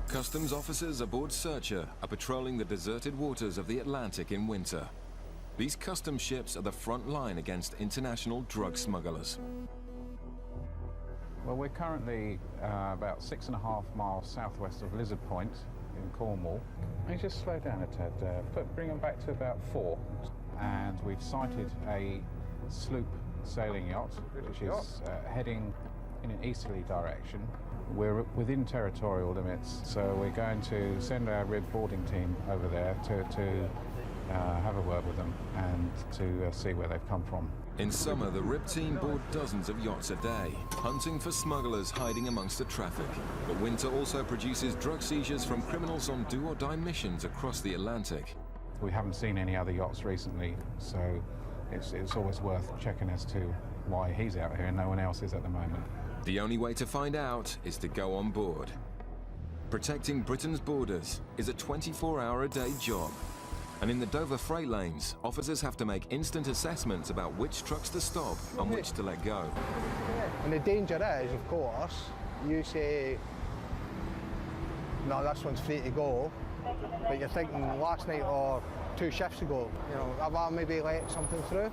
Customs officers aboard Searcher are patrolling the deserted waters of the Atlantic in winter. These customs ships are the front line against international drug smugglers. Well, we're currently about 6.5 miles southwest of Lizard Point in Cornwall. And just slow down a tad, bring them back to about 4. And we've sighted a sloop sailing yacht, which is heading in an easterly direction. We're within territorial limits, so we're going to send our RIB boarding team over there to have a word with them and to see where they've come from. In summer, the RIB team board dozens of yachts a day, hunting for smugglers hiding amongst the traffic. But winter also produces drug seizures from criminals on do-or-die missions across the Atlantic. We haven't seen any other yachts recently, so it's always worth checking as to why he's out here and no one else is at the moment. The only way to find out is to go on board. Protecting Britain's borders is a 24-hour-a-day job. And in the Dover freight lanes, officers have to make instant assessments about which trucks to stop and which to let go. And the danger is, of course, you say, no, this one's free to go, but you're thinking last night or 2 shifts ago, you know, have I maybe let something through?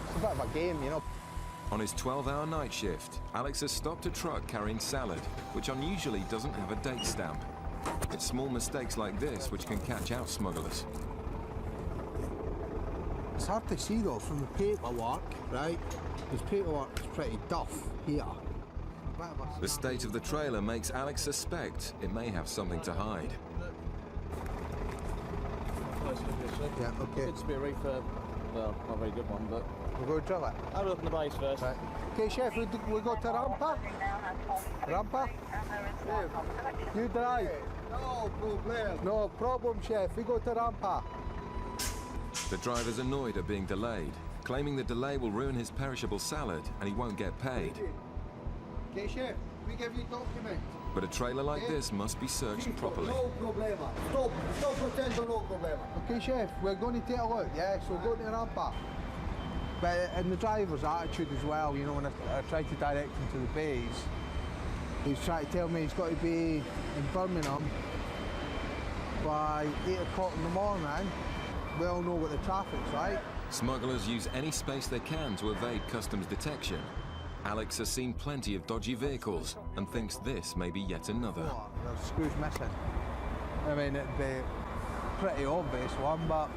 It's a bit of a game, you know. On his 12-hour night shift, Alex has stopped a truck carrying salad, which unusually doesn't have a date stamp. It's small mistakes like this which can catch out smugglers. It's hard to see though from the paperwork, right? Because paperwork is pretty duff here. The state of the trailer makes Alex suspect it may have something to hide. Yeah, okay. It's to be a refurb. Well, not a very good one, but... We'll go drill it. I'll open the base first. Right. Okay, chef, we go to Rampa? Rampa? You drive. No problem. No problem, chef. We go to Rampa. The driver's annoyed at being delayed, claiming the delay will ruin his perishable salad and he won't get paid. Okay, chef, we give you document. But a trailer like this must be searched properly. No problem. Stop pretend no problem. Okay, chef, we're going to take a look, yeah? So go to Rampa. But in the driver's attitude as well, you know, when I tried to direct him to the base, he's trying to tell me he's got to be in Birmingham by 8 o'clock in the morning. We all know what the traffic's like. Smugglers use any space they can to evade customs detection. Alex has seen plenty of dodgy vehicles and thinks this may be yet another. Oh, there's screws missing. I mean, it'd be a pretty obvious one, but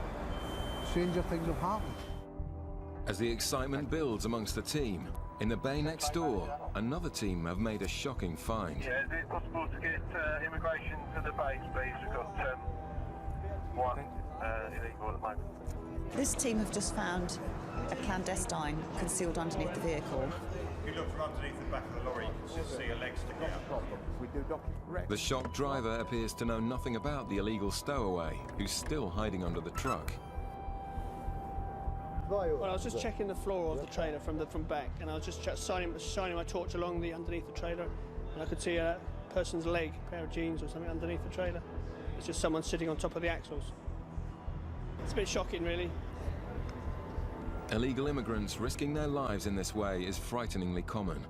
stranger things have happened. As the excitement builds amongst the team, in the bay next door, another team have made a shocking find. Yeah, is it possible to get immigration to the base, please? We've got one illegal at the moment. This team have just found a clandestine concealed underneath the vehicle. If you look from underneath the back of the lorry, you can just see a leg sticking out. The shocked driver appears to know nothing about the illegal stowaway, who's still hiding under the truck. Well, I was just checking the floor of the trailer from back, and I was just shining my torch along the underneath the trailer, and I could see a person's leg, a pair of jeans or something underneath the trailer. It's just someone sitting on top of the axles. It's a bit shocking, really. Illegal immigrants risking their lives in this way is frighteningly common.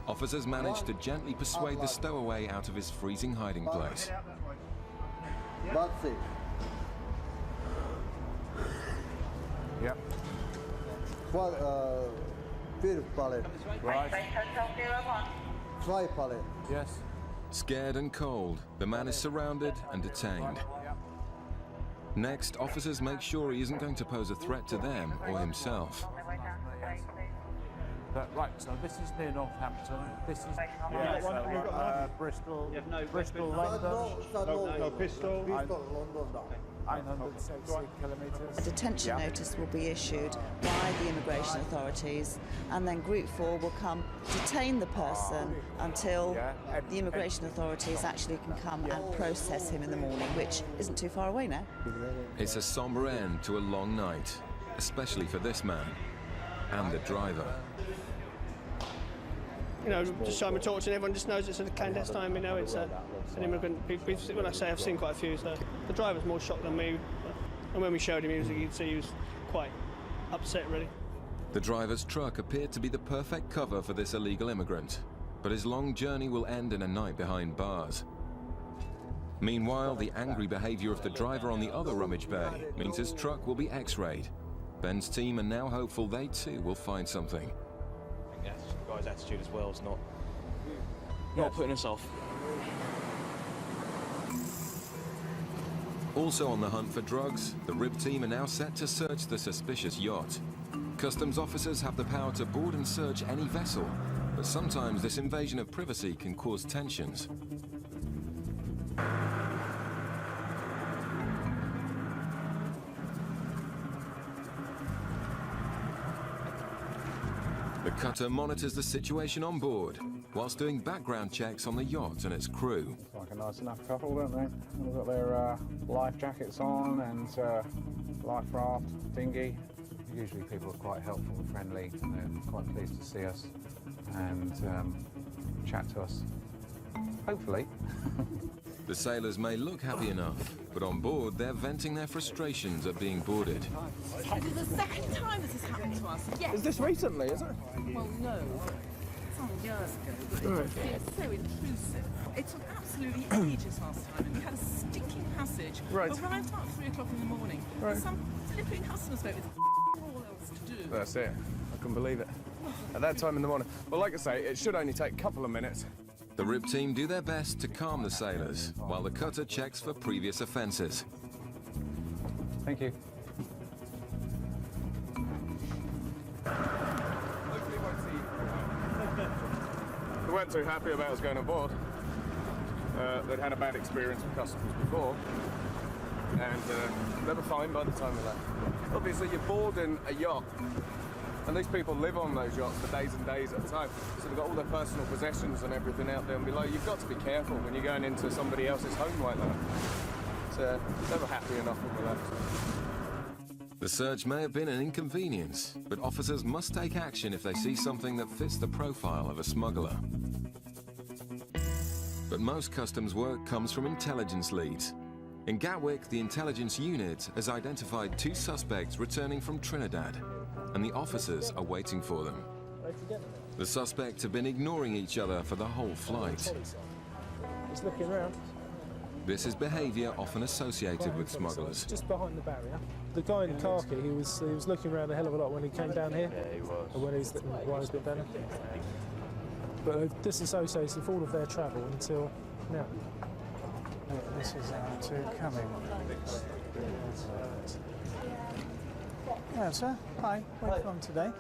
Officers manage to gently persuade the stowaway out of his freezing hiding place. That's it. Yep. Well, pallet. Right. 5 pallet. Yes. Scared and cold, the man is surrounded and detained. Next, officers make sure he isn't going to pose a threat to them or himself. Right, so this is near Northampton. This is Bristol. Bristol, London. No pistol. 960 kilometres. A detention notice will be issued by the immigration authorities, and then Group 4 will come detain the person until the immigration authorities actually can come and process him in the morning, which isn't too far away now. It's a sombre end to a long night, especially for this man and the driver. You know, just shine my torch and everyone just knows it's a clandestine, we know it's an immigrant. When I say I've seen quite a few, so the driver's more shocked than me. And when we showed him, you could see he was quite upset, really. The driver's truck appeared to be the perfect cover for this illegal immigrant, but his long journey will end in a night behind bars. Meanwhile, the angry behavior of the driver on the other rummage bay means his truck will be x-rayed. Ben's team are now hopeful they too will find something. I think the guy's attitude as well is not putting us off. Also on the hunt for drugs, the RIB team are now set to search the suspicious yacht. Customs officers have the power to board and search any vessel, but sometimes this invasion of privacy can cause tensions. The cutter monitors the situation on board, whilst doing background checks on the yacht and its crew. Like a nice enough couple, don't they? They've got their life jackets on and life raft, dinghy. Usually people are quite helpful and friendly, and they're quite pleased to see us and chat to us. Hopefully. The sailors may look happy enough, but on board they're venting their frustrations at being boarded. This is the second time this has happened to us. Yes. Is this recently, is it? Well, no. Some years ago, but it's so intrusive. It took absolutely ages last time, and we had a stinking passage. Right. We arrived about 3 o'clock in the morning. Right. Some flipping customs boat with all else to do. That's it. I couldn't believe it. At that time in the morning. Well, like I say, it should only take a couple of minutes. The RIB team do their best to calm the sailors, while the cutter checks for previous offences. Thank you. They weren't too happy about us going on board. They'd had a bad experience with customs before, and they were fine by the time we left. Obviously, you're boarding a yacht, and these people live on those yachts for days and days at a time, so they've got all their personal possessions and everything out there and below. You've got to be careful when you're going into somebody else's home like that. So they were happy enough when we left. The search may have been an inconvenience, but officers must take action if they see something that fits the profile of a smuggler. But most customs work comes from intelligence leads. In Gatwick, the intelligence unit has identified 2 suspects returning from Trinidad, and the officers are waiting for them. The suspects have been ignoring each other for the whole flight. He's looking around. This is behaviour often associated with smugglers. Just behind the barrier. The guy in khaki, he was looking around a hell of a lot when he came down here. Yeah, he was. Or while he's been down here. But they've disassociated all of their travel until now. This is our 2 coming. Hello, sir. Hi. Where are you from today?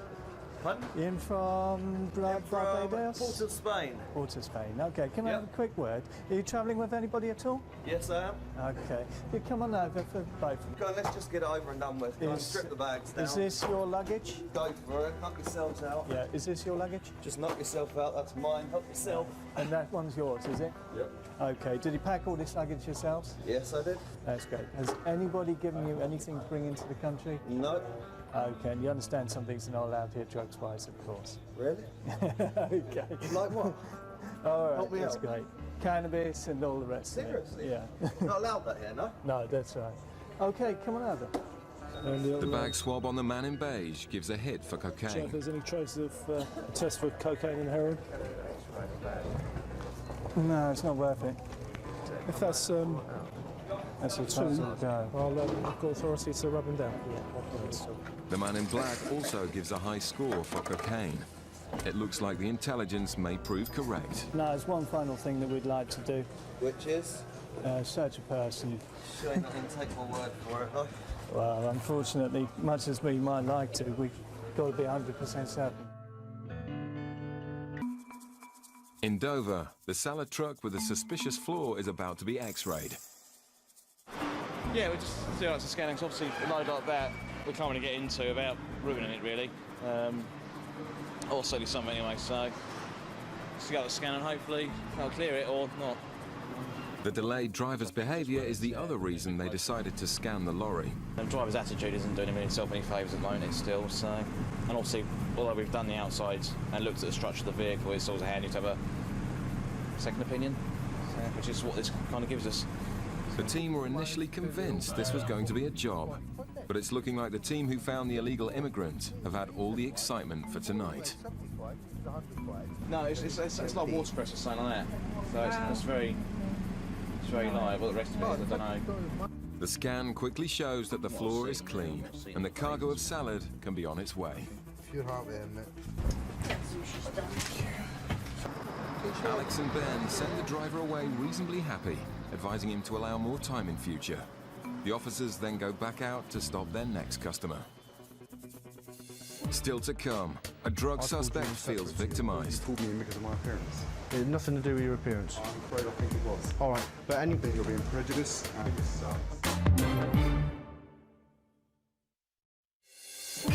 Pardon? You in from Barbados? Port of Spain. Port of Spain. Okay, can I have a quick word? Are you travelling with anybody at all? Yes, I am. Okay. You come on over for both. Go on, let's just get it over and done with. Go on, strip the bags down. Is this your luggage? Go for it. Knock yourselves out. Yeah. Is this your luggage? Just knock yourself out. That's mine. Help yourself. And that one's yours, is it? Yep. Okay. Did you pack all this luggage yourselves? Yes, I did. That's great. Has anybody given you anything to bring into the country? No. Okay, and you understand some things are not allowed here drugs-wise, of course. Really? Okay. Like what? All right, Help me that's out. great. Cannabis and all the rest Seriously? of it. Yeah. Not allowed that here, no? No, that's right. Okay, come on over. The bag swab on the man in beige gives a hit for Check if cocaine. there's any traces of a test for cocaine and heroin. No, it's not worth it. If that's a total go. I'll call authorities to rub him down. The man in black also gives a high score for cocaine. It looks like the intelligence may prove correct. No, there's one final thing that we'd like to do. Which is? Search a person. Sure you're not going to take my word for it, no? Well, unfortunately, much as we might like to, we've got to be 100% certain. In Dover, the salad truck with a suspicious flaw is about to be x-rayed. Yeah, we're just doing lots of scanning, 'cause obviously a load like that we can't really get into without ruining it, really. Or certainly something anyway, so just get the scan and hopefully they'll clear it or not. The delayed driver's behaviour is the other reason they decided to scan the lorry. The driver's attitude isn't doing himself any favours at the moment still, so... And obviously, although we've done the outsides and looked at the structure of the vehicle, it's always handy to have a second opinion, so, which is what this kind of gives us. The team were initially convinced this was going to be a job, But it's looking like the team who found the illegal immigrant have had all the excitement for tonight. No, it's like watercress or something like that. So it's very light. What the rest of it is, I don't know. The scan quickly shows that the floor is clean and the cargo of salad can be on its way. If you're happy, mate. Alex and Ben send the driver away reasonably happy, advising him to allow more time in future. The officers then go back out to stop their next customer. Still to come, a drug suspect feels victimized. Pulled me in because of my appearance. It had nothing to do with your appearance. I'm afraid I think it was. All right, but anything You're being prejudiced and it sucks.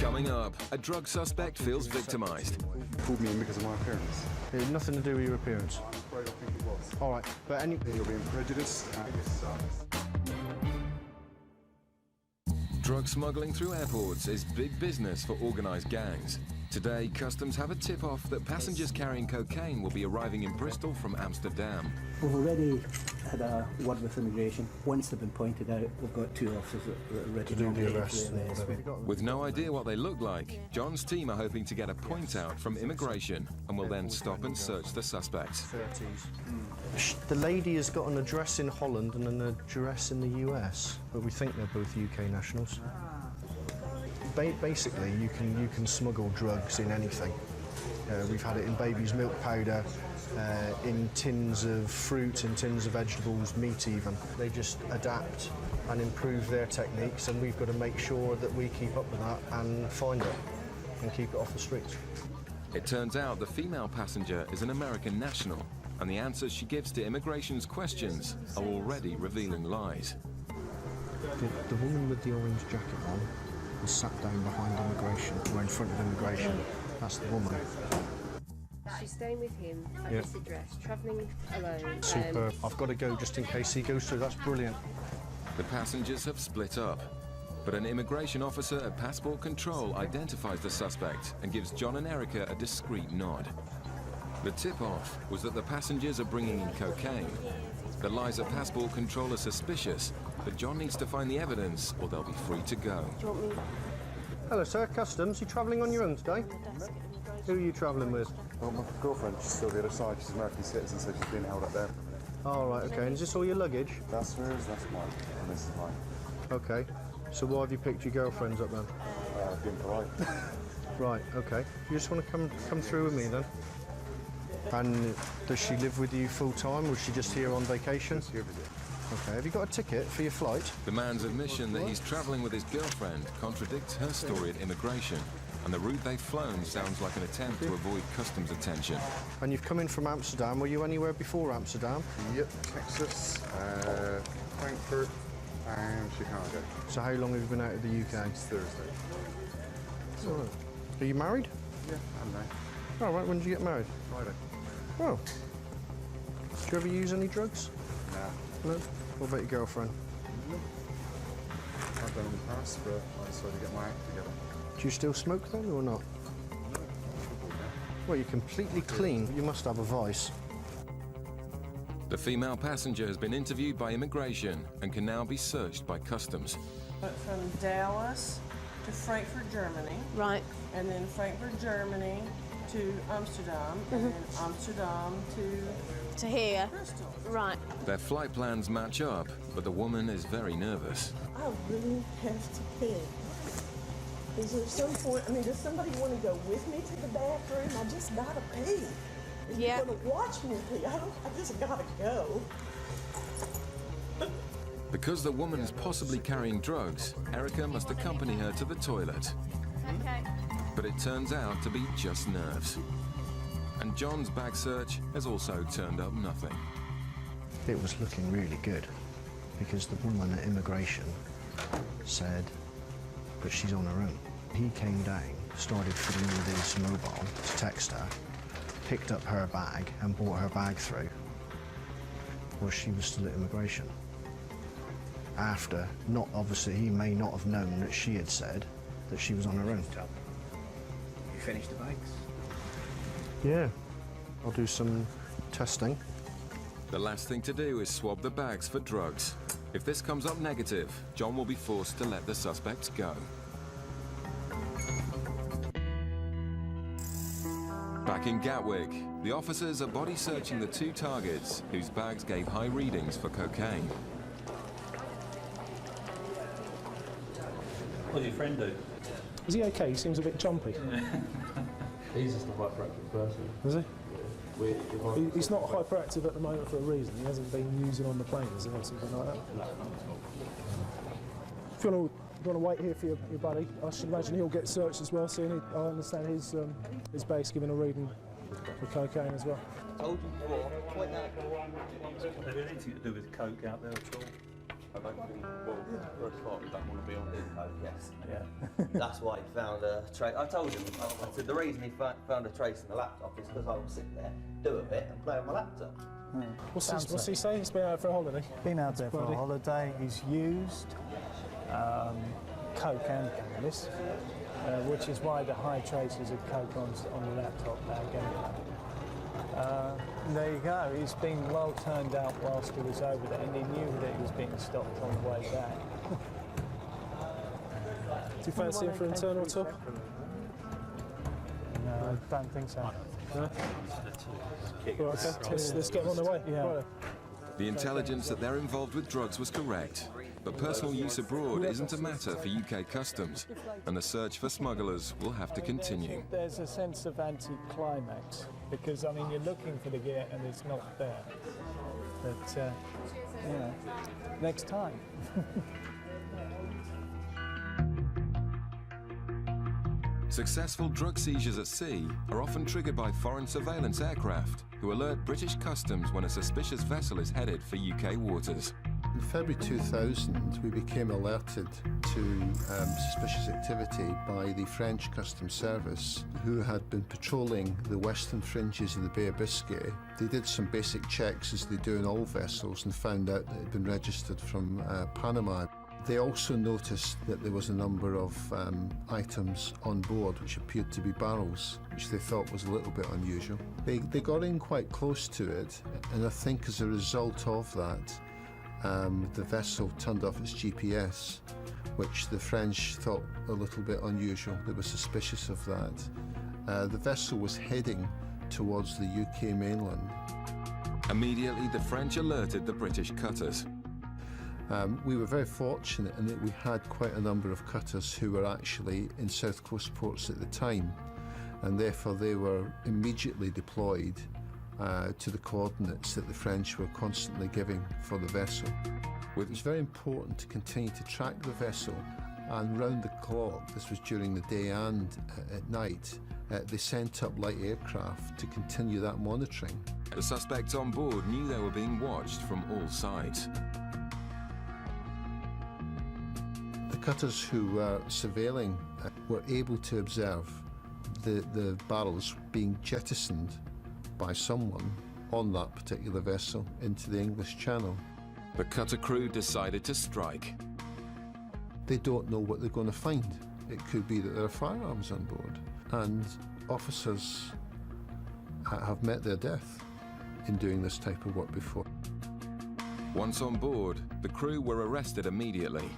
Coming up, a drug suspect feels victimized. Pulled me in because of my appearance. It had nothing to do with your appearance. I'm afraid I think it was. All right, but anything You're being prejudiced and it sucks. Drug smuggling through airports is big business for organised gangs. Today, customs have a tip-off that passengers carrying cocaine will be arriving in Bristol from Amsterdam. We've already had a word with immigration. Once they've been pointed out, we've got 2 officers that are ready to do the arrest. With no idea what they look like, John's team are hoping to get a point out from immigration and will then stop and search the suspects. The lady has got an address in Holland and an address in the US, but we think they're both UK nationals. Basically, you can smuggle drugs in anything. We've had it in baby's milk powder, in tins of fruit, in tins of vegetables, meat even. They just adapt and improve their techniques, and we've got to make sure that we keep up with that and find it and keep it off the streets. It turns out the female passenger is an American national, and the answers she gives to immigration's questions are already revealing lies. The woman with the orange jacket on is sat down behind immigration, or in front of immigration. That's the woman. She's staying with him at this address, travelling alone. Super. I've got to go just in case he goes through. That's brilliant. The passengers have split up, but an immigration officer at passport control identifies the suspect and gives John and Erica a discreet nod. The tip-off was that the passengers are bringing in cocaine. The lies at passport control are suspicious, but John needs to find the evidence or they'll be free to go. Do you want me? Hello, sir. Customs. You travelling on your own today? Who are you travelling with? Well, my girlfriend, she's still the other side. She's an American citizen, so she's being held up there. Oh, right, okay. And is this all your luggage? That's hers, that's mine, and this is mine. Okay. So why have you picked your girlfriends up then? Being polite. Right, okay. You just want to come through with me then? And does she live with you full time, or is she just here on vacation? Just here visit. Okay, have you got a ticket for your flight? The man's admission that he's travelling with his girlfriend contradicts her story at immigration, and the route they've flown sounds like an attempt to avoid customs attention. And you've come in from Amsterdam. Were you anywhere before Amsterdam? Yep, Texas, Frankfurt, and Chicago. So how long have you been out of the UK? Since Thursday. Oh. Are you married? Yeah, I'm married. Oh, right, when did you get married? Friday. Oh. Do you ever use any drugs? No. No? What about your girlfriend? I've done in the past, but I decided to get my act together. Do you still smoke then, or not? Well, you're completely clean. You must have a vice. The female passenger has been interviewed by immigration and can now be searched by customs. From Dallas to Frankfurt, Germany. Right. And then Frankfurt, Germany to Amsterdam, and then Amsterdam to here. Bristol. Right. Their flight plans match up, but the woman is very nervous. I really have to pee. Is there some point, does somebody want to go with me to the bathroom? I just gotta pee. If Yeah. you're gonna watch me pee, I just gotta go. Because the woman is possibly carrying drugs, Erica must accompany her to the toilet. Okay. But it turns out to be just nerves. And John's bag search has also turned up nothing. It was looking really good, because the woman at immigration said that she's on her own. He came down, started fiddling with his mobile to text her, picked up her bag and brought her bag through. Well, she was still at immigration. After, not obviously, he may not have known that she had said that she was on her own. You finished the bags? Yeah, I'll do some testing. The last thing to do is swab the bags for drugs. If this comes up negative, John will be forced to let the suspects go. Back in Gatwick, the officers are body searching the 2 targets whose bags gave high readings for cocaine. What did your friend do? Is he okay? He seems a bit jumpy. He's just a hyperactive person. Is he? He's not hyperactive at the moment for a reason. He hasn't been using on the plane, is he, or something like that? No. If you want to wait here for your buddy, I should imagine he'll get searched as well soon. I understand his bag's given a reading for cocaine as well. Told you before, point out. Have you anything to do with coke out there at all? I don't think, well, first part we don't want to be on coke, yes. Yeah. That's why he found a trace. I told him, I said the reason he found a trace in the laptop is because I was sitting there, do a bit and play on my laptop. What's he saying? He's been out for a holiday? Been out there for a holiday. He's used coke and cannabis, which is why the high traces of coke on the laptop are getting. There you go. He's been well turned out whilst he was over there, and he knew that he was being stopped on the way back. Do you fancy him for internal talk? No, I don't think so. No? Right, okay. Let's get him on the way. Yeah. Right. The intelligence that they're involved with drugs was correct, but personal use abroad isn't a matter for UK customs, and the search for smugglers will have to continue. There's a sense of anti-climax, because, I mean, you're looking for the gear and it's not there. But, you know, next time. Successful drug seizures at sea are often triggered by foreign surveillance aircraft who alert British customs when a suspicious vessel is headed for UK waters. In February 2000, we became alerted to suspicious activity by the French Customs Service, who had been patrolling the western fringes of the Bay of Biscay. They did some basic checks, as they do in all vessels, and found out that it had been registered from Panama. They also noticed that there was a number of items on board which appeared to be barrels, which they thought was a little bit unusual. They got in quite close to it, and I think as a result of that, the vessel turned off its GPS, which the French thought a little bit unusual. They were suspicious of that. The vessel was heading towards the UK mainland. Immediately, the French alerted the British cutters. We were very fortunate in that we had quite a number of cutters who were actually in South Coast ports at the time, and therefore they were immediately deployed to the coordinates that the French were constantly giving for the vessel. It was very important to continue to track the vessel, and round the clock, this was during the day and at night, they sent up light aircraft to continue that monitoring. The suspects on board knew they were being watched from all sides. The cutters who were surveilling were able to observe the barrels being jettisoned by someone on that particular vessel into the English Channel. The cutter crew decided to strike. They don't know what they're going to find. It could be that there are firearms on board, and officers have met their death in doing this type of work before. Once on board, the crew were arrested immediately.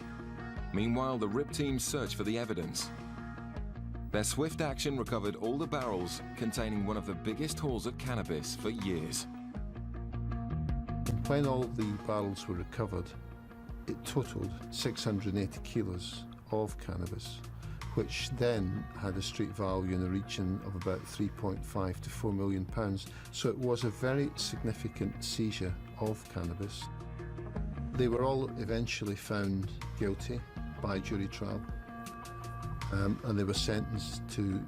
Meanwhile, the RIB team searched for the evidence. Their swift action recovered all the barrels containing one of the biggest hauls of cannabis for years. When all the barrels were recovered, it totaled 680 kilos of cannabis, which then had a street value in the region of about 3.5 to 4 million pounds. So it was a very significant seizure of cannabis. They were all eventually found guilty by jury trial, and they were sentenced to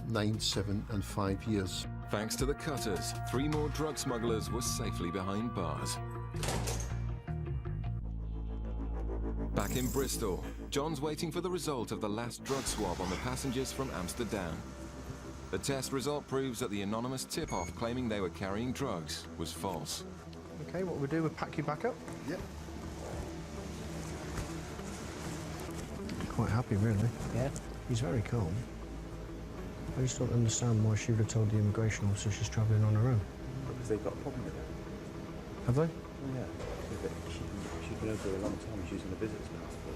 9, 7 and 5 years. Thanks to the cutters, 3 more drug smugglers were safely behind bars. Back in Bristol, John's waiting for the result of the last drug swab on the passengers from Amsterdam. The test result proves that the anonymous tip-off claiming they were carrying drugs was false. Okay, what we'll do, we'll pack you back up. Yep. Quite happy, really. Yeah. He's very calm. I just don't understand why she would have told the immigration officer she's travelling on her own. Because they've got a problem with it. Have they? Yeah. But she's been over a long time. She's using a visitor's passport.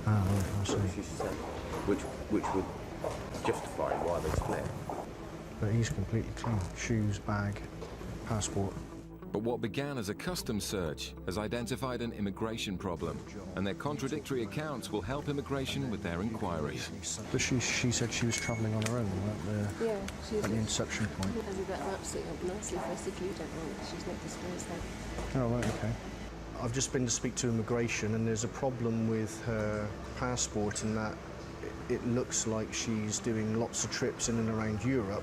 Ah, right, I see. She said, which would justify why they split. But he's completely clean. Shoes, bag, passport. But what began as a customs search has identified an immigration problem, and their contradictory accounts will help immigration with their inquiries. But she said she was travelling on her own at the inception point. As a bit absolutely nicely for a security, she's not disclosed that. Oh, right, okay. I've just been to speak to immigration, and there's a problem with her passport in that it looks like she's doing lots of trips in and around Europe,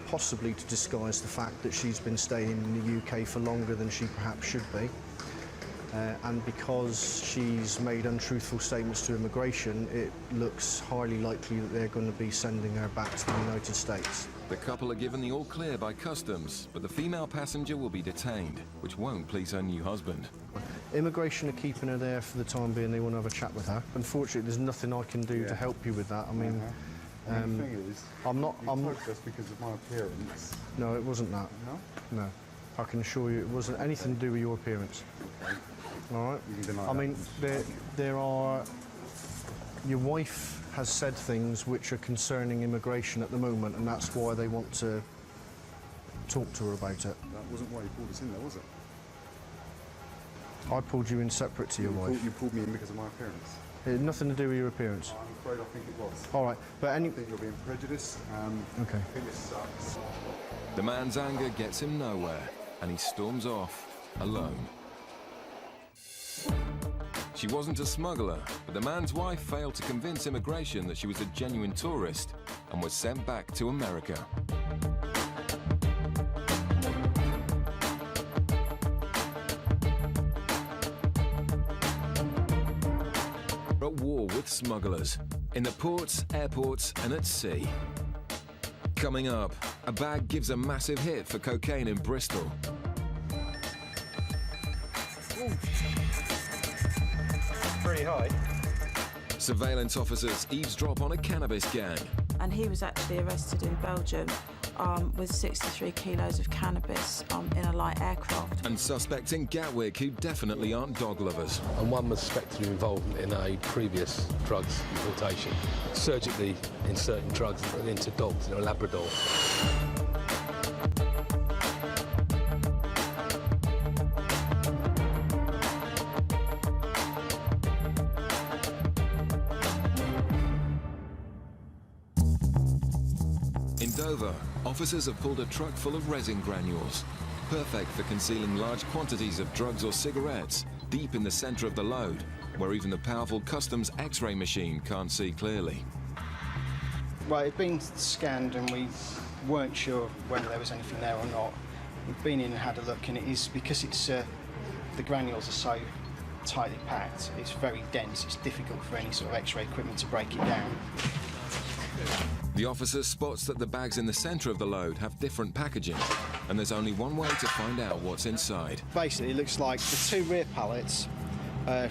possibly to disguise the fact that she's been staying in the UK for longer than she perhaps should be. And because she's made untruthful statements to immigration, it looks highly likely that they're going to be sending her back to the United States. The couple are given the all clear by customs, but the female passenger will be detained, which won't please her new husband. Immigration are keeping her there for the time being. They want to have a chat with her. Unfortunately, there's nothing I can do to help you with that. I mean, the thing is, I'm not. just because of my appearance. No, it wasn't that. No? No. I can assure you, it wasn't anything to do with your appearance. Okay. All right. You can deny I that. mean, there are. Your wife has said things which are concerning immigration at the moment, and that's why they want to talk to her about it. That wasn't why you pulled us in there, was it? I pulled you in separate to your wife. You pulled me in because of my appearance. It had nothing to do with your appearance. I'm afraid I think it was. All right, but I think you're being prejudiced. Okay. I think this sucks. The man's anger gets him nowhere, and he storms off alone. She wasn't a smuggler, but the man's wife failed to convince immigration that she was a genuine tourist and was sent back to America. At war with smugglers, in the ports, airports, and at sea. Coming up, a bag gives a massive hit for cocaine in Bristol. Pretty high. Surveillance officers eavesdrop on a cannabis gang. And he was actually arrested in Belgium with 63 kilos of cannabis in a light aircraft. And suspects in Gatwick who definitely aren't dog lovers. And one was suspected of involvement in a previous drugs importation, surgically inserting drugs into dogs, a Labrador. In Dover, officers have pulled a truck full of resin granules, perfect for concealing large quantities of drugs or cigarettes deep in the centre of the load, where even the powerful customs X-ray machine can't see clearly. Well, it'd been scanned and we weren't sure whether there was anything there or not. We've been in and had a look, and it is because it's the granules are so tightly packed, it's very dense, it's difficult for any sort of X-ray equipment to break it down. The officer spots that the bags in the centre of the load have different packaging, and there's only one way to find out what's inside. Basically, it looks like the two rear pallets are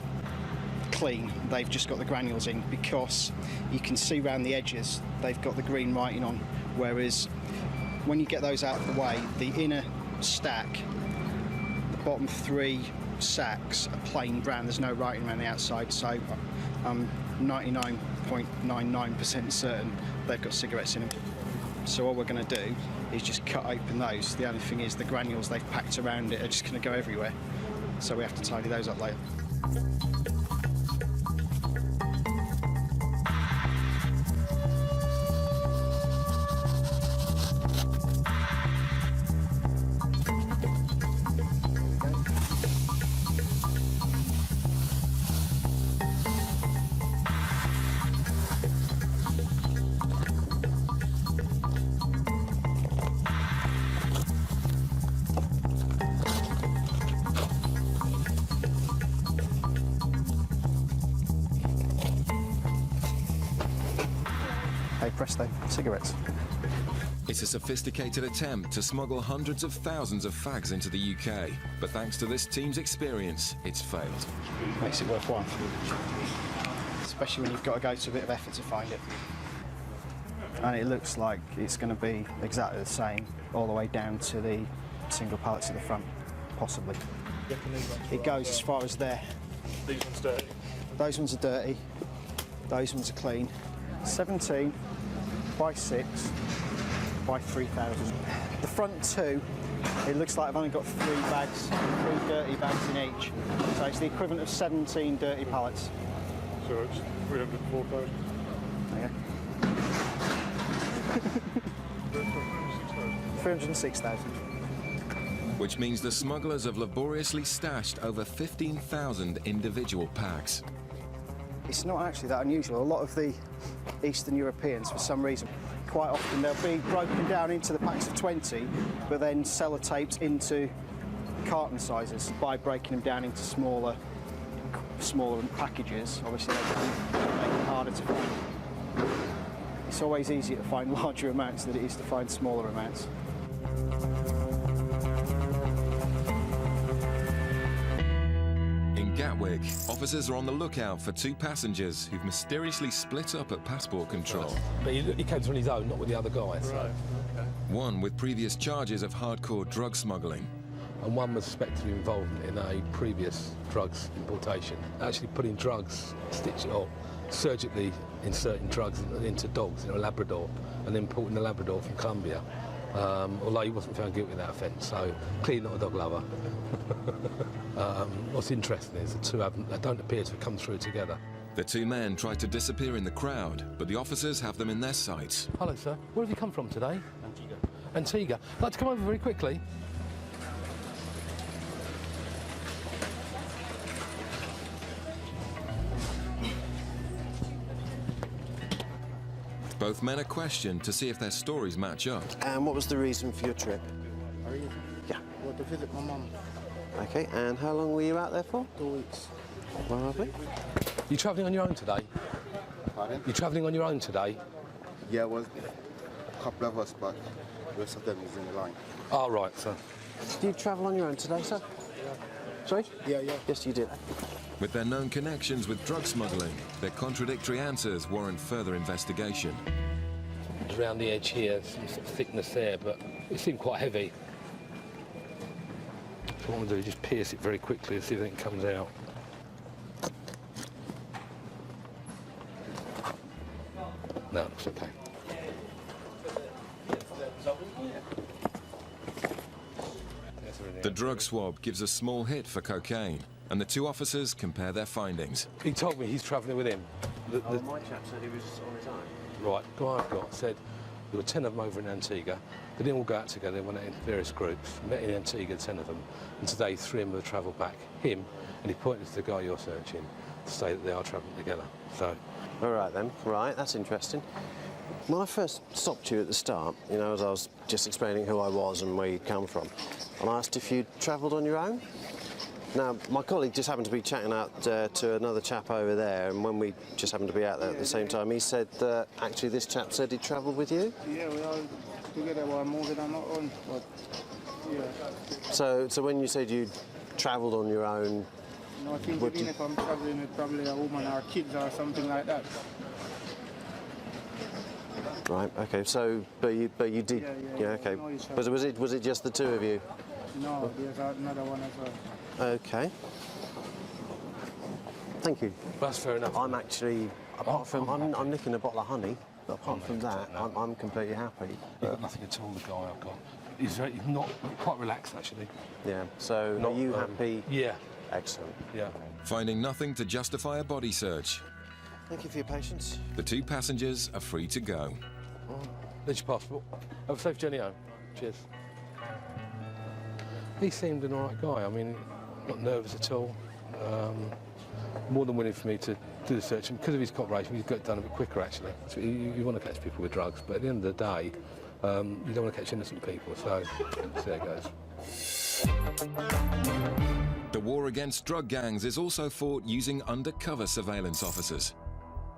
clean. They've just got the granules in because you can see around the edges they've got the green writing on, whereas when you get those out of the way, the inner stack, the bottom three sacks are plain brown. There's no writing around the outside, so I'm 99.99% certain they've got cigarettes in them. So all we're going to do is just cut open those. The only thing is the granules they've packed around it are just going to go everywhere, so we have to tidy those up later. Hey presto, cigarettes. It's a sophisticated attempt to smuggle hundreds of thousands of fags into the UK, but thanks to this team's experience, it's failed. Makes it worthwhile, especially when you've got to go to a bit of effort to find it. And it looks like it's going to be exactly the same all the way down to the single pallets at the front, possibly. Reckon these ones It goes as far as there. These ones dirty. Those ones are dirty. Those ones are clean. 17 by 6 by 3,000. The front two, it looks like I've only got 3 bags, 3 dirty bags in each. So it's the equivalent of 17 dirty pallets. So it's 304,000. Okay. 306,000. Which means the smugglers have laboriously stashed over 15,000 individual packs. It's not actually that unusual. A lot of the Eastern Europeans, for some reason, quite often they'll be broken down into the packs of 20, but then sellotaped into carton sizes by breaking them down into smaller packages. Obviously, they can make it harder to find. It's always easier to find larger amounts than it is to find smaller amounts. In Gatwick, officers are on the lookout for 2 passengers who've mysteriously split up at passport control. But he came on his own, not with the other guys. Right, okay. One with previous charges of hardcore drug smuggling. And one was suspected of involvement in a previous drugs importation. Actually putting drugs, surgically inserting drugs into dogs in a Labrador and importing the Labrador from Colombia. Although he wasn't found guilty of that offence, so clearly not a dog lover. What's interesting is the two they don't appear to have come through together. The 2 men tried to disappear in the crowd, but the officers have them in their sights. Hello, sir. Where have you come from today? Antigua. I'd like to come over very quickly. Both men are questioned to see if their stories match up. And what was the reason for your trip? Yeah. Well, to visit my mum. Okay, and how long were you out there for? 2 weeks. Where are we? You travelling on your own today? Pardon? You travelling on your own today? Yeah, well, a couple of us, but the rest of them is in the line. Oh, right, sir. Do you travel on your own today, sir? Yeah. Sorry? Yeah, yeah. Yes, you did. With their known connections with drug smuggling, their contradictory answers warrant further investigation. Around the edge here, some sort of thickness there, but it seemed quite heavy. So what I'm going to do is just pierce it very quickly and see if anything comes out. No, it looks okay. The drug swab gives a small hit for cocaine, and the 2 officers compare their findings. He told me he's travelling with him. My chap said he was on his own. Right, the guy I've got said there were 10 of them over in Antigua. They didn't all go out together, they went out in various groups. Met in Antigua, 10 of them, and today 3 of them have travelled back. Him, and he pointed to the guy you're searching to say that they are travelling together. So. All right then, right, that's interesting. When I first stopped you at the start, you know, as I was just explaining who I was and where you'd come from, and I asked if you'd travelled on your own. Now, my colleague just happened to be chatting out to another chap over there, and when we just happened to be out there at the same time, he said that actually this chap said he'd travelled with you? Yeah, we all together were moving on our own, but yeah. So when you said you'd travelled on your own... No, I think even if I'm travelling with probably a woman or kids or something like that. Right, okay, so, but you did... Yeah, okay. we know each But other. was it just the 2 of you? No, there's another one as well. Okay. Thank you. That's fair enough. I'm actually, apart from, I'm nicking a bottle of honey, but apart from that, I'm completely happy. You've got nothing at all, the guy I've got. He's not quite relaxed, actually. Yeah, so are you happy? Yeah. Excellent. Yeah. Finding nothing to justify a body search, Thank you for your patience. the 2 passengers are free to go. There's your passport. Have a safe journey home. Cheers. He seemed an all right guy. I mean, not nervous at all. More than willing for me to do the search. And because of his cooperation, we've got it done a bit quicker, actually. So you want to catch people with drugs, but at the end of the day, you don't want to catch innocent people. So there it goes. The war against drug gangs is also fought using undercover surveillance officers.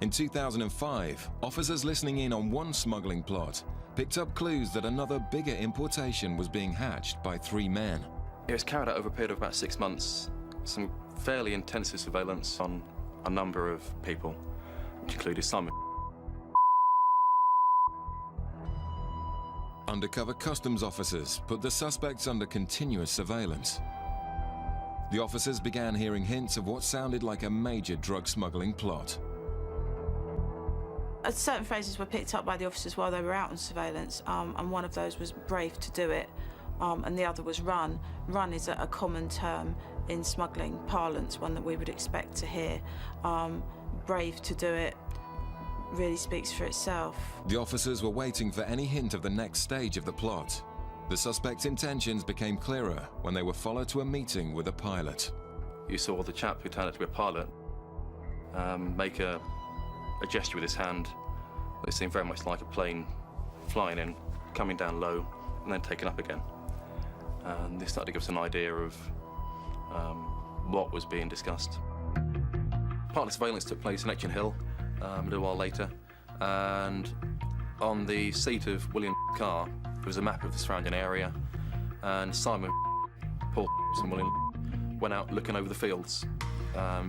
In 2005, officers listening in on one smuggling plot picked up clues that another bigger importation was being hatched by 3 men. It was carried out over a period of about 6 months. Some fairly intensive surveillance on a number of people, which included some. Undercover customs officers put the suspects under continuous surveillance. the officers began hearing hints of what sounded like a major drug smuggling plot. Certain phrases were picked up by the officers while they were out on surveillance, and one of those was brave to do it, and the other was run. Run is a common term in smuggling parlance, one that we would expect to hear. Brave to do it really speaks for itself. The officers were waiting for any hint of the next stage of the plot. The suspect's intentions became clearer when they were followed to a meeting with a pilot. You saw the chap who turned out to be a pilot make a gesture with his hand. It seemed very much like a plane flying in, coming down low, and then taking up again. And this started to give us an idea of what was being discussed. Part of the surveillance took place in Etchin Hill a little while later, and on the seat of William's car there was a map of the surrounding area, and Simon, Paul and William went out looking over the fields.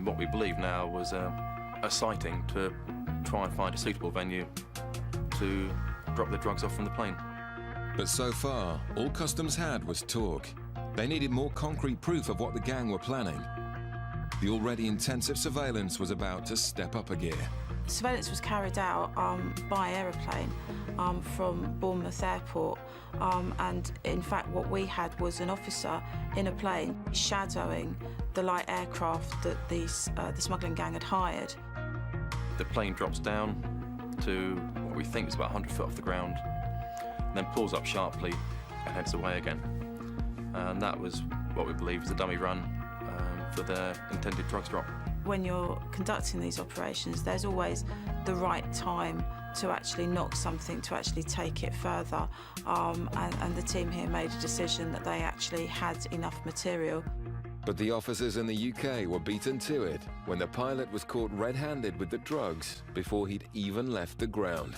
What we believe now was a sighting to try and find a suitable venue to drop the drugs off from the plane. But so far, all Customs had was talk. They needed more concrete proof of what the gang were planning. The already intensive surveillance was about to step up a gear. Surveillance was carried out by aeroplane from Bournemouth Airport, and in fact what we had was an officer in a plane shadowing the light aircraft that the smuggling gang had hired. The plane drops down to what we think is about 100 foot off the ground, and then pulls up sharply and heads away again. And that was what we believe was a dummy run for their intended drugs drop. When you're conducting these operations, there's always the right time to actually knock something, to actually take it further. And the team here made a decision that they actually had enough material. But the officers in the UK were beaten to it when the pilot was caught red-handed with the drugs before he'd even left the ground.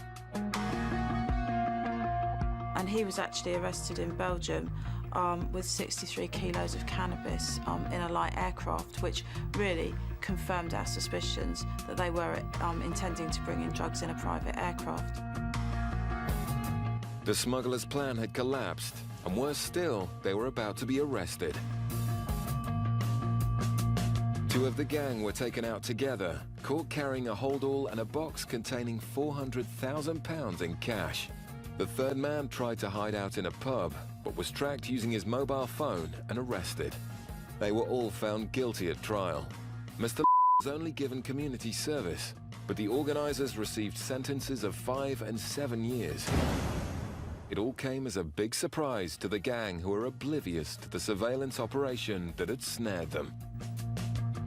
And he was actually arrested in Belgium with 63 kilos of cannabis in a light aircraft, which really confirmed our suspicions that they were intending to bring in drugs in a private aircraft. The smugglers' plan had collapsed, and worse still, they were about to be arrested. Two of the gang were taken out together, caught carrying a holdall and a box containing £400,000 in cash. The third man tried to hide out in a pub, but was tracked using his mobile phone and arrested. They were all found guilty at trial. Mr. was only given community service, but the organisers received sentences of 5 and 7 years. It all came as a big surprise to the gang, who were oblivious to the surveillance operation that had snared them.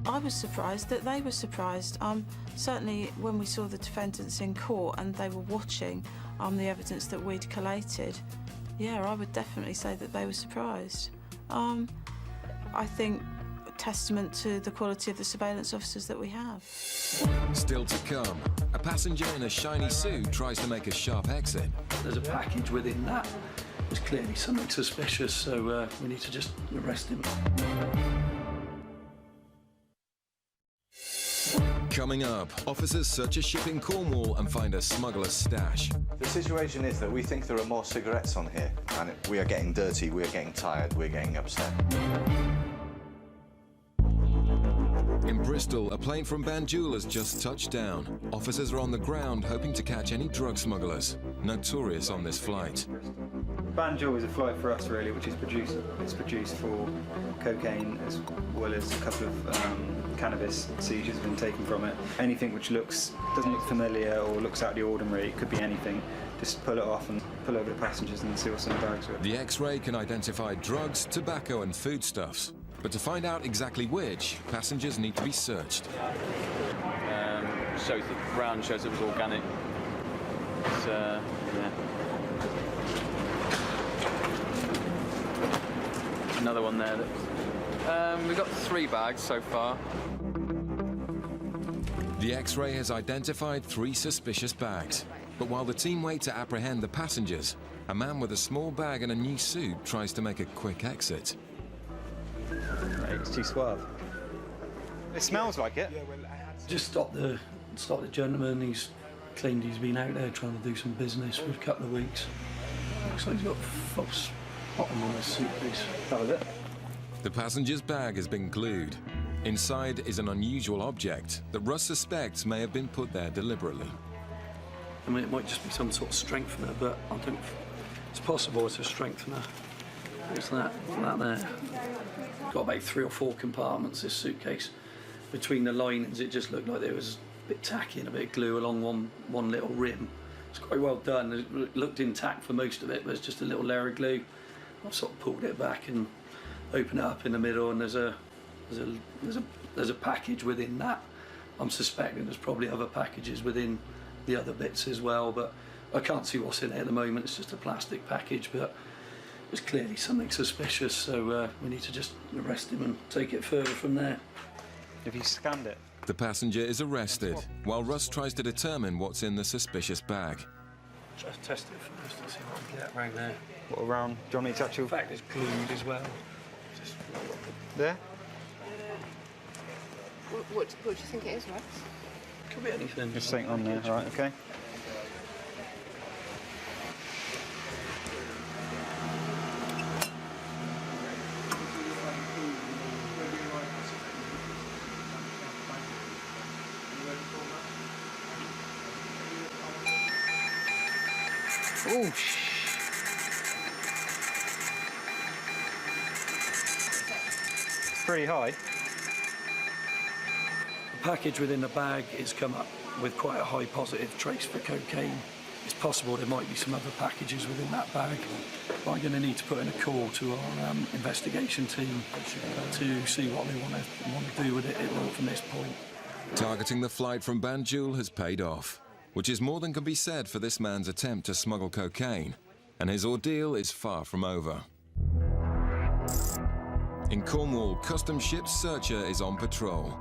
I was surprised that they were surprised. Certainly when we saw the defendants in court and they were watching the evidence that we'd collated, yeah, I would definitely say that they were surprised. I think a testament to the quality of the surveillance officers that we have. Still to come, a passenger in a shiny suit tries to make a sharp exit. There's a package within that. It's clearly something suspicious, so we need to just arrest him. Coming up, officers search a ship in Cornwall and find a smuggler's stash. The situation is that we think there are more cigarettes on here, and we are getting dirty, we are getting tired, we're getting upset. In Bristol, a plane from Banjul has just touched down. Officers are on the ground hoping to catch any drug smugglers, notorious on this flight. Banjul is a flight for us, really, which is produced for cocaine as well as a couple of cannabis seizures have been taken from it. Anything which doesn't look familiar or looks out of the ordinary, it could be anything. Just pull it off and pull over the passengers and see what's in the bags. The X-ray can identify drugs, tobacco and foodstuffs. But to find out exactly which, passengers need to be searched. Shows the brown shows it was organic. It's, yeah. Another one there. We've got 3 bags so far. The X-ray has identified 3 suspicious bags. But while the team wait to apprehend the passengers, a man with a small bag and a new suit tries to make a quick exit. Right, it's too suave. It smells like it. Just stop the gentleman. He's claimed he's been out there trying to do some business for a couple of weeks. Looks like he's got false bottom on his suitcase. That was it. The passenger's bag has been glued. Inside is an unusual object that Russ suspects may have been put there deliberately. I mean, it might just be some sort of strengthener, but I think it's possible it's a strengthener. What's that there? Got about 3 or 4 compartments, this suitcase. Between the linings, it just looked like there was a bit tacky and a bit of glue along one little rim. It's quite well done. It looked intact for most of it, but it's just a little layer of glue. I've sort of pulled it back and opened it up in the middle, and there's a package within that. I'm suspecting there's probably other packages within the other bits as well, but I can't see what's in it at the moment. It's just a plastic package, but it's clearly something suspicious, so we need to just arrest him and take it further from there. Have you scanned it? The passenger is arrested, while Russ tries to determine what's in the suspicious bag. Just test it first and see what we get around there. What around? Do you want me to actually... In fact, it's glued as well. There? What do you think it is, Rex? Could be anything. Just something on there, right, okay. Oh, it's pretty high. The package within the bag is come up with quite a high positive trace for cocaine. It's possible there might be some other packages within that bag. But I'm going to need to put in a call to our investigation team to see what they want to do with it from this point. Targeting the flight from Banjul has paid off, which is more than can be said for this man's attempt to smuggle cocaine, and his ordeal is far from over. In Cornwall, Customs Ship's searcher is on patrol.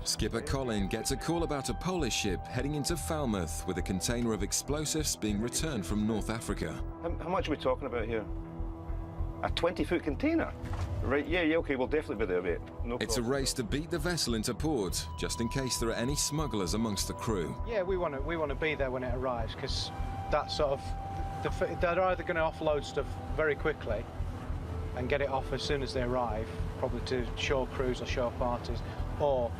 Skipper Colin gets a call about a Polish ship heading into Falmouth with a container of explosives being returned from North Africa. How much are we talking about here? A 20-foot container? Right, yeah, okay, we'll definitely be there, mate. No It's problem. a race to beat the vessel into port, just in case there are any smugglers amongst the crew. Yeah, we want to be there when it arrives, because that's sort of they're either going to offload stuff very quickly and get it off as soon as they arrive, probably to shore crews or shore parties, or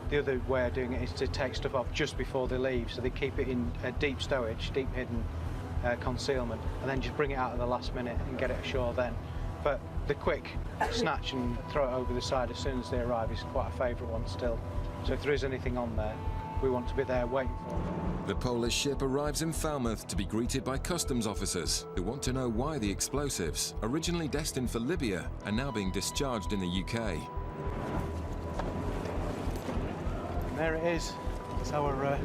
the other way of doing it is to take stuff off just before they leave, so they keep it in deep stowage, deep hidden concealment, and then just bring it out at the last minute and get it ashore then. But the quick snatch and throw it over the side as soon as they arrive is quite a favourite one still. So if there is anything on there, we want to be there waiting for it. The Polish ship arrives in Falmouth to be greeted by customs officers who want to know why the explosives, originally destined for Libya, are now being discharged in the UK. And there it is. It's our...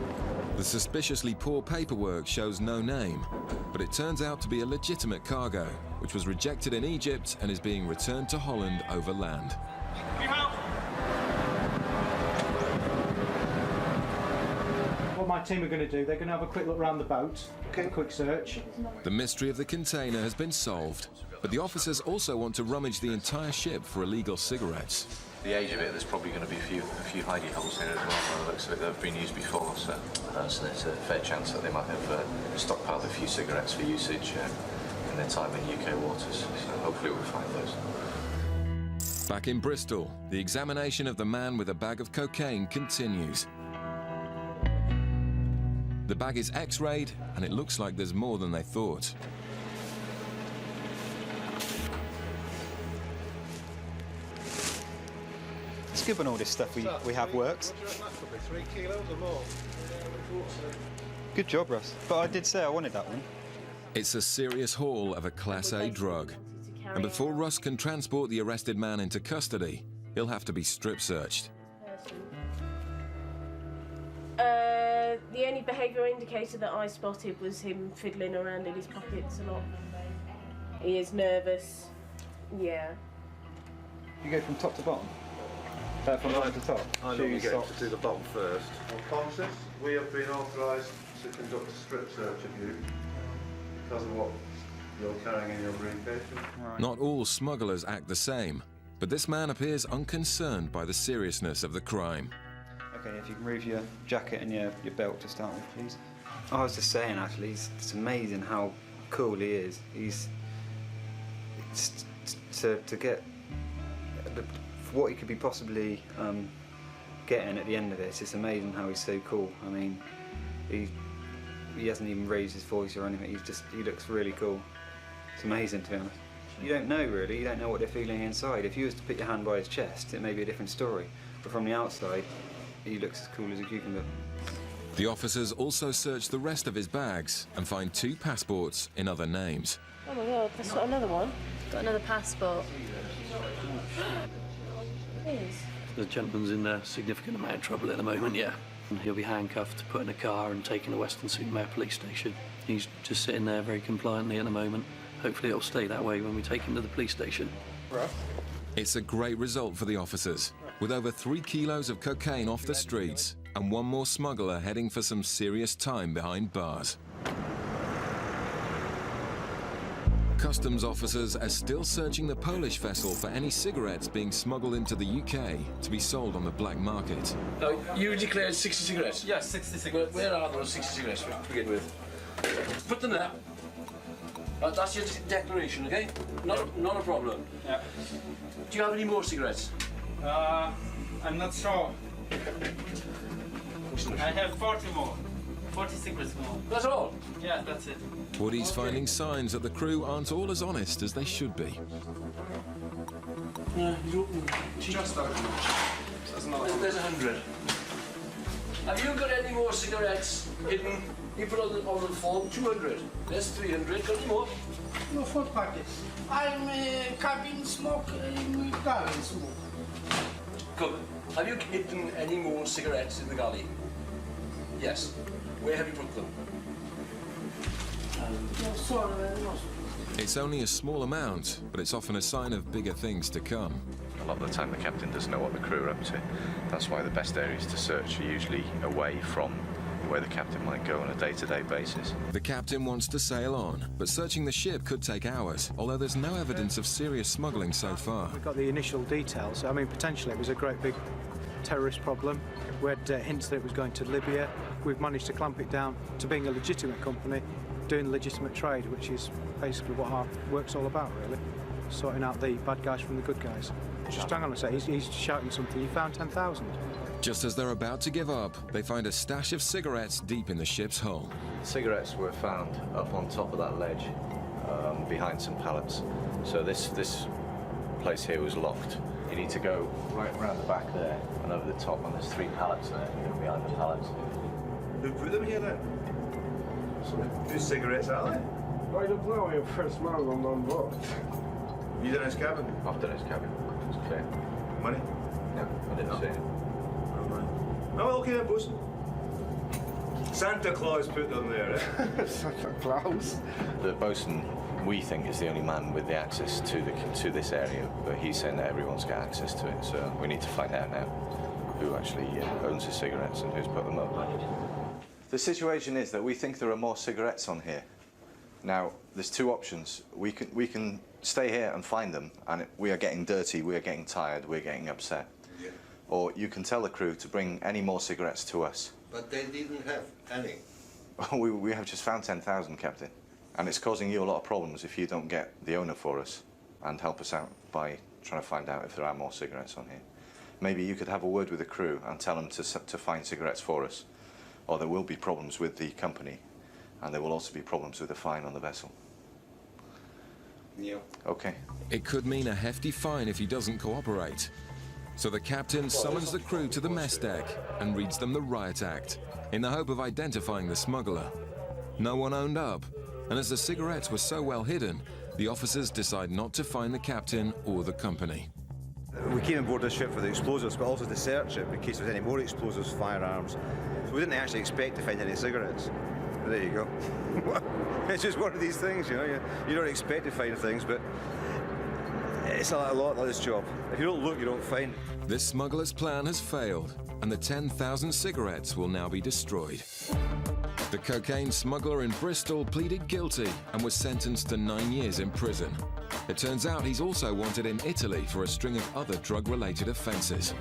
The suspiciously poor paperwork shows no name, but it turns out to be a legitimate cargo, which was rejected in Egypt and is being returned to Holland over land. What my team are going to do, they're going to have a quick look around the boat, a quick search. The mystery of the container has been solved, but the officers also want to rummage the entire ship for illegal cigarettes. The age of it, there's probably going to be a few hidey holes in it as well, by the looks of it, that have been used before, so there's a fair chance that they might have stockpiled a few cigarettes for usage in their time in UK waters, so hopefully we'll find those. Back in Bristol, the examination of the man with a bag of cocaine continues. The bag is X-rayed, and it looks like there's more than they thought. It's good when all this stuff we have works. 3 kilos or more. Good job, Russ. But I did say I wanted that one. It's a serious haul of a Class A drug. And before Russ can transport the arrested man into custody, he'll have to be strip-searched. The only behavioural indicator that I spotted was him fiddling around in his pockets a lot. He is nervous. Yeah. You go from top to bottom? From bottom to top? I normally get to do the bottom first. Unconscious, we have been authorised to conduct a strip search of you because of what you're carrying in your briefcase. Right. Not all smugglers act the same, but this man appears unconcerned by the seriousness of the crime. Okay, if you can remove your jacket and your belt to start with, please. I was just saying, actually, it's amazing how cool he is. He's to get what he could be possibly getting at the end of this. It's amazing how he's so cool. I mean, he hasn't even raised his voice or anything. He looks really cool. It's amazing, to be honest. You don't know, really. You don't know what they're feeling inside. If you was to put your hand by his chest, it may be a different story. But from the outside, he looks as cool as a cucumber. The officers also search the rest of his bags and find 2 passports in other names. Oh my God, that's got another one. Got another passport. It is. The gentleman's in a significant amount of trouble at the moment, yeah. And he'll be handcuffed, put in a car and taken to Weston-super-Mare Police Station. He's just sitting there very compliantly at the moment. Hopefully it'll stay that way when we take him to the police station. It's a great result for the officers, with over 3 kilos of cocaine off the streets and 1 more smuggler heading for some serious time behind bars. Customs officers are still searching the Polish vessel for any cigarettes being smuggled into the UK to be sold on the black market. You declared 60 cigarettes? Yes, 60 cigarettes. Where are those 60 cigarettes to begin with? Put them there. That's your declaration, okay? Not a problem. Yeah. Do you have any more cigarettes? I'm not sure. I have 40 more. 40 cigarettes more. That's all? Yeah, that's it. Woody's finding signs that the crew aren't all as honest as they should be. Just open. There's 100. Have you got any more cigarettes hidden? You put on the form 200. There's 300. Got any more? No, 4 packets. I'm cabin smoke in galley smoke. Good. Have you hidden any more cigarettes in the galley? Yes. Where have you put them? No, sorry, no. It's only a small amount, but it's often a sign of bigger things to come. A lot of the time the captain doesn't know what the crew are up to. That's why the best areas to search are usually away from where the captain might go on a day-to-day basis. The captain wants to sail on, but searching the ship could take hours, although there's no evidence of serious smuggling so far. We've got the initial details. I mean, potentially it was a great big terrorist problem. We had hints that it was going to Libya. We've managed to clamp it down to being a legitimate company, doing legitimate trade, which is basically what our work's all about, really. Sorting out the bad guys from the good guys. Just hang on a sec, he's shouting something. You found 10,000? Just as they're about to give up, they find a stash of cigarettes deep in the ship's hull. Cigarettes were found up on top of that ledge, behind some pallets. So this place here was locked. You need to go right around the back there and over the top, and there's 3 pallets there behind the pallets. Who put them here then? Whose cigarettes are they? I don't know, I first man on board. You done his cabin? I've done his cabin. It's clear. Money? No, I didn't see it. Oh, okay then, bosun. Santa Claus put them there, eh? Santa Claus? The bosun, we think, is the only man with the access to this area, but he's saying that everyone's got access to it, so we need to find out now who actually owns the cigarettes and who's put them up. The situation is that we think there are more cigarettes on here. Now, there's 2 options. We can stay here and find them, and we are getting dirty, we are getting tired, we're getting upset. Yeah. Or you can tell the crew to bring any more cigarettes to us. But they didn't have any. We have just found 10,000, Captain. And it's causing you a lot of problems if you don't get the owner for us and help us out by trying to find out if there are more cigarettes on here. Maybe you could have a word with the crew and tell them to find cigarettes for us, or there will be problems with the company, and there will also be problems with the fine on the vessel. Yeah. Okay. It could mean a hefty fine if he doesn't cooperate. So the captain summons the crew to the mess deck and reads them the riot act, in the hope of identifying the smuggler. No one owned up, and as the cigarettes were so well hidden, the officers decide not to find the captain or the company. We came on board this ship for the explosives, but also to search it in case there's any more explosives, firearms. So we didn't actually expect to find any cigarettes. But there you go. It's just one of these things, you know. You don't expect to find things, but it's a lot like this job. If you don't look, you don't find. This smuggler's plan has failed, and the 10,000 cigarettes will now be destroyed. The cocaine smuggler in Bristol pleaded guilty and was sentenced to 9 years in prison. It turns out he's also wanted in Italy for a string of other drug-related offences.